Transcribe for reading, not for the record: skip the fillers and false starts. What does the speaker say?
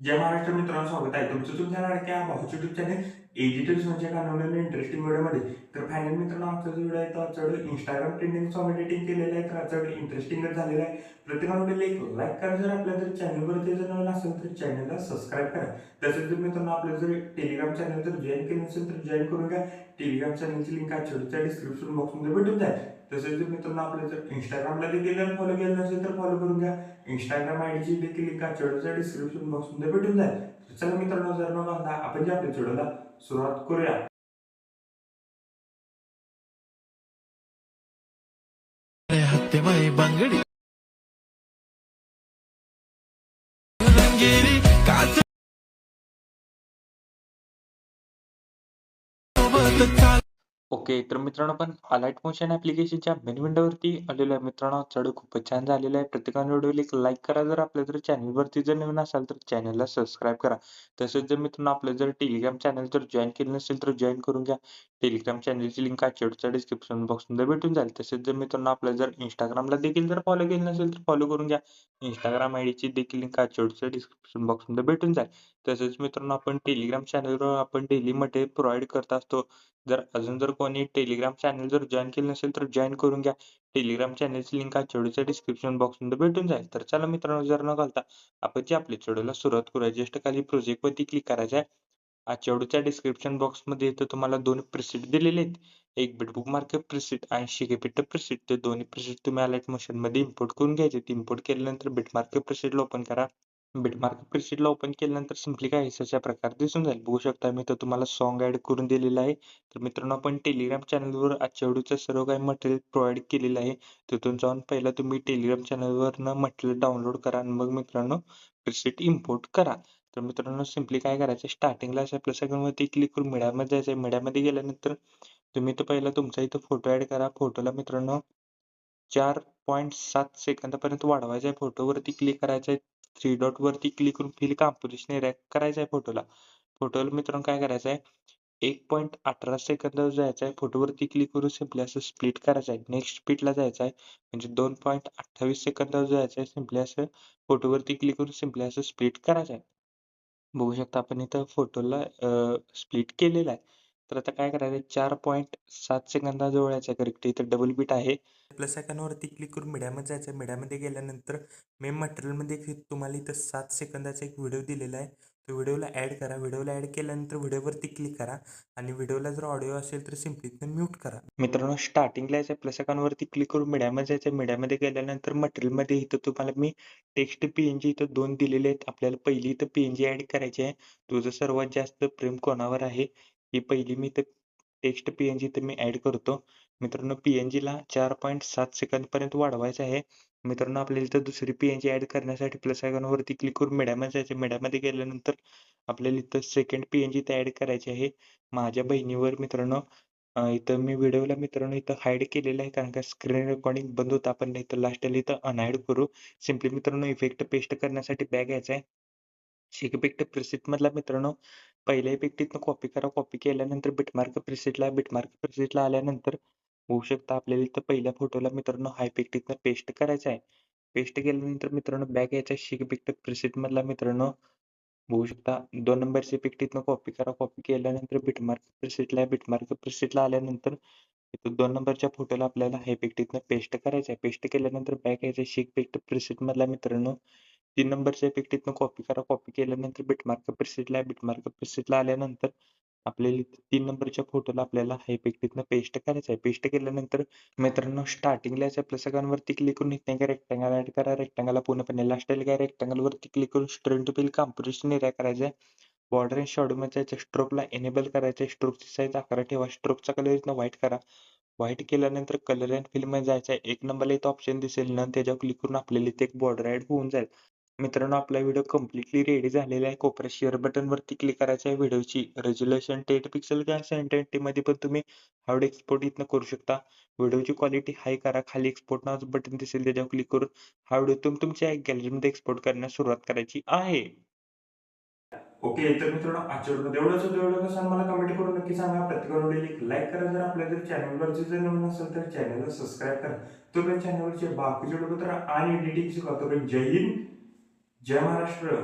जय महाराष्ट्र मित्रांनो, स्वागत आहे तुमचं तुमच्या लाडक्या भाऊच्या युट्यूब चॅनल एडिटर्स म्हणजे का नवीन इंटरेस्टिंग व्हिडिओमध्ये. तर फायनल मित्रांनो, आमचा जो व्हिडिओ आहे तो आजच्या इंस्टाग्राम ट्रेंडिंग सॉन्ग एडिटिंग केलेलं आहे. तर आजच्या इंटरेस्टिंगच झालेला आहे. प्रत्येकाला एक लाईक करा, जर आपल्या जर चॅनलवरती जर नवीन असेल तर चॅनलला सबस्क्राईब करा. तसेच जर मित्रांनो आपलं जर टेलिग्राम चॅनल जर जॉईन केलं नसेल तर जॉईन करून घ्या. टेलिग्राम चॅनलची लिंक आजच्या डिस्क्रिप्शन बॉक्समध्ये भेटून जाईल. तसेच जर मित्रांनो आपलं जर इंस्टाग्रामला देखील फॉलो केलं नसेल तर फॉलो करून घ्या. इंस्टाग्राम आयडीची देखील लिंक आजच्या डिस्क्रिप्शन बॉक्समध्ये भेटून जाईल. तर चला मित्रांनो, जर मग आता आपण जे आपल्या व्हिडिओला सुरुवात करूया. हत्यमय बांगडी रंगेरी काच सोबत चाल. ओके, तर मित्रांनो आपण अलाइट मोशन ऍप्लिकेशनच्या मेन विंडोवरती आलेलो आहे. मित्रांनो चढ खूपच छान झालेलं आहे. प्रत्येकाने व्हिडिओला एक लाईक करा. जर आपल्या जर चॅनलवरती जर नवीन असाल तर चॅनलला सबस्क्राईब करा. तसेच जर मित्रांनो आपलं जर टेलिग्राम चॅनल जर जॉईन केलं नसेल तर जॉईन करून घ्या. टेलिग्राम चॅनलची लिंक आजच्या डिस्क्रिप्शन बॉक्समध्ये भेटून जाईल. तसेच जर मित्रांनो आपलं जर इंस्टाग्रामला देखील जर फॉलो केलं नसेल तर फॉलो करून घ्या. इंस्टाग्राम आयडीची देखील लिंक आजच्या डिस्क्रिप्शन बॉक्समध्ये भेटून जाईल. तसेच मित्रांनो आपण टेलिग्राम चॅनलवर आपण डेलीमध्ये प्रोव्हाइड करत असतो. जर कोणी टेलिग्राम चॅनल जर जॉईन केलं नसेल तर जॉईन करून घ्या. टेलिग्राम चॅनलची लिंक आजच्या डिस्क्रिप्शन बॉक्समध्ये भेटून जाईल. तर चला मित्रांनो, जर न घालता आपण जे आपल्या व्हिडिओला सुरुवात करूया. जस्ट खाली प्रोजेक्टवरती क्लिक करायचं आहे. आजच्या डिस्क्रिप्शन बॉक्समध्ये इथं तुम्हाला 2 प्रीसेट दिलेले आहेत. एक बिटबुकमार्क प्रीसेट आणि शिकेपिट प्रीसेट. ते दोन्ही प्रीसेट तुम्ही अलाइट मोशनमध्ये इम्पोर्ट करून घ्यायचे. इम्पोर्ट केल्यानंतर बिटमार्क प्रीसेटला ओपन करा. बिटमार्क प्रीसेटला ओपन केल्यानंतर सिंपली काय अशा प्रकारे दिसून जाईल. बघू शकता मी इथं तुम्हाला सॉन्ग ॲड करून दिलेलं आहे. तर मित्रांनो आपण टेलिग्राम चॅनलवर आजच्या व्हिडिओचं सर्व काही मटेरियल प्रोव्हाइड केलेलं आहे. तिथून जाऊन पहिला तुम्ही टेलिग्राम चॅनलवरनं मटेरियल डाउनलोड करा आणि मग मित्रांनो प्रीसेट इम्पोर्ट करा. तर मित्रांनो सिंपली काय करायचं, स्टार्टिंगला अशा प्लस आयकॉनवरती क्लिक करून मीडियामध्ये जायचं. मीडियामध्ये गेल्यानंतर तुम्ही इथं पहिला तुमचा इथं फोटो ॲड करा. फोटोला मित्रांनो 4.7 सेकंदापर्यंत वाढवायचा आहे. फोटोवरती क्लिक करायचं आहे. 3 डॉट वरती क्लिक करून फिल कंपोझिशन एरिया करायचा आहे फोटोला. फोटोला मित्रांनो काय करायचं आहे, 1.18 सेकंदावर जायचं आहे. फोटोवरती क्लिक करून सिंपली असं स्प्लिट करायचं आहे. नेक्स्ट स्प्लिटला जायचं आहे. म्हणजे 2.28 सेकंदावर जायचं आहे. सिंपली असं फोटोवरती क्लिक करून सिंपली असं स्प्लिट करायचं आहे. बघू शकता आपण इथं फोटोला स्प्लिट केलेला आहे. तर आता काय करायचं आहे, 4.7 सेकंदाजवळ यायचं आहे. करेक्ट इथं डबल बीट आहे. प्लस आयकॉनवरती क्लिक करून मीडियामध्ये जायचं आहे. मीडियामध्ये गेल्यानंतर मेन मटेरियलमध्ये तुम्हाला इथं 7 सेकंदाचा एक व्हिडिओ दिलेला आहे. तो व्हिडिओला ॲड करा. व्हिडिओला ॲड केल्यानंतर व्हिडिओवरती क्लिक करा आणि व्हिडिओला जर ऑडिओ असेल तर सिंपली इथनं म्यूट करा. मित्रांनो स्टार्टिंगला यायचं प्लस आयकॉनवरती क्लिक करून मीडियामध्ये जायचं. मीडियामध्ये गेल्यानंतर मटेरियलमध्ये इथं तुम्हाला मी टेक्स्ट पी-एन-जी इथं 2 दिलेले आहेत. आपल्याला पहिली इथं पी-एन-जी ॲड करायची आहे. तुझं सर्वात जास्त प्रेम कोणावर आहे? ही पहिली मी इथं टेक्स्ट पी-एन-जी इथं मी ॲड करतो. मित्रांनो पी-एन-जीला 4.7 सेकंदपर्यंत वाढवायचं आहे. मित्रांनो आपल्याला इथं दुसरी पी-एन-जी ॲड करण्यासाठी प्लस आयकॉनवरती क्लिक करून मीडियामध्ये जायचं. मीडियामध्ये गेल्यानंतर आपल्याला इथं सेकंड पी-एन-जी इथं ॲड करायची आहे. माझ्या बहिणीवर मित्रांनो इथं मी व्हिडिओला मित्रांनो इथं हाईड केलेलं आहे, कारण का स्क्रीन रेकॉर्डिंग बंद होतं. आपण इथं लास्टला इथं अनहाईड करू. सिंपली मित्रांनो इफेक्ट पेस्ट करण्यासाठी बॅक घ्यायचा आहे. शेक इफेक्ट प्रिसेटमधला मित्रांनो पहिल्या इफेक्ट इथनं कॉपी करा. कॉपी केल्यानंतर बिटमार्क प्रिसेटला आल्यानंतर होऊ शकतं आपल्याला इथं पहिल्या फोटोला मित्रांनो हा इफेक्ट इथनं पेस्ट करायचा आहे. पेस्ट केल्यानंतर मित्रांनो बॅक यायचा शेक इफेक्ट प्रिसेटमधला मित्रांनो बघू शकता 2 नंबरची पिक इथनं कॉपी करा. कॉपी केल्यानंतर बिटमार्क प्रीसेटला आल्यानंतर इथं 2 नंबरच्या फोटोला आपल्याला हे पिक इथनं पेस्ट करायचं आहे. पेस्ट केल्यानंतर बॅक यायचं शेक इफेक्ट प्रीसेटमधला मित्रांनो 3 नंबरच्या इफेक्ट इथनं कॉपी करा. कॉपी केल्यानंतर बिटमार्क प्रीसेटला आल्यानंतर आपल्याला इथं 3 नंबरच्या फोटोला आपल्याला हे इफेक्ट इथनं पेस्ट करायचं आहे. पेस्ट केल्यानंतर मित्रांनो स्टार्टिंगला याच्या प्लस आयकॉनवरती क्लिक करून इथनं एक रेक्टेंगल ॲड करा. रेक्टेंगलला पूर्णपणे लास्टला काय रेक्टेंगलवरती क्लिक करून straight to fill composition area करायचा आहे. बॉर्डर अँड शॅडोमध्ये जायचं. स्ट्रोकला एनेबल करायचं आहे. स्ट्रोकची साईज 11 ठेवा. स्ट्रोकचा कलर इथनं व्हाईट करा. व्हाईट केल्यानंतर कलर अँड फिलमध्ये जायचं आहे. 1 नंबरला इथं ऑप्शन दिसेल नंतर त्याच्यावर क्लिक करून आपल्याला इथे एक बॉर्डर ॲड होऊन जाईल. मित्रांनो आपला व्हिडिओ कंप्लीटली रेडी झालेला आहे. कोपऱ्यात शेअर बटनवरती क्लिक करायचं आहे. व्हिडिओची रेझोल्यूशन 10 पिक्सल किंवा 720 पण तुम्ही हार्ड एक्सपोर्ट इथनं करू शकता. व्हिडिओची क्वालिटी हाय करा. खाली एक्सपोर्ट नावाचं बटन दिसेल त्याच्यावर क्लिक करून हा व्हिडिओ तुमच्या गॅलरीमध्ये एक्सपोर्ट करण्यास सुरुवात करायची आहे. ओके, तर मित्रांनो आजच्या व्हिडिओमध्ये एवढंच होतं. व्हिडिओ कसा मला कमेंट करून नक्की सांगा. प्रत्येकाला एक लाईक करा. जर आपल्या जर चॅनलवरची जर नवीन असेल तर चॅनलला सबस्क्राईब करा. तोपर्यंत चॅनलवरचे बाकीचे व्हिडिओ तर आणि एडिटिंग शिकवा. तोपर्यंत जय हिंद, जय महाराष्ट्र.